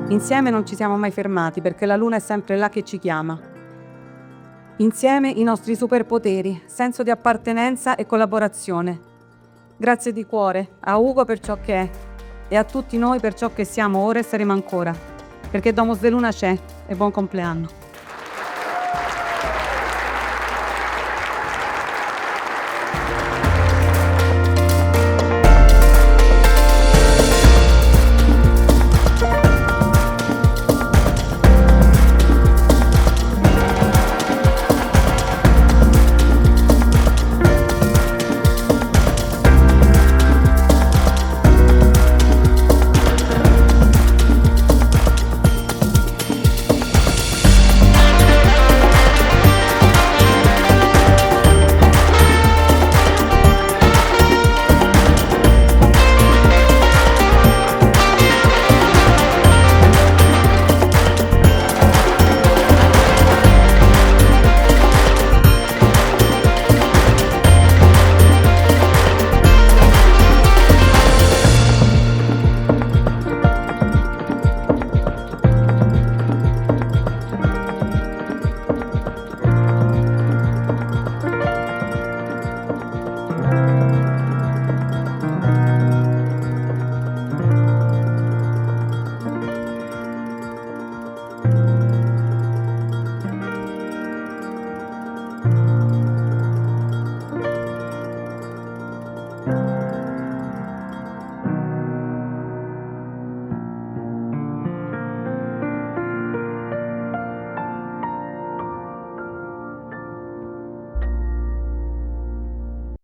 Insieme non ci siamo mai fermati perché la luna è sempre là che ci chiama. Insieme i nostri superpoteri, senso di appartenenza e collaborazione. Grazie di cuore a Ugo per ciò che è e a tutti noi per ciò che siamo ora e saremo ancora. Perché Domus de Luna c'è e buon compleanno.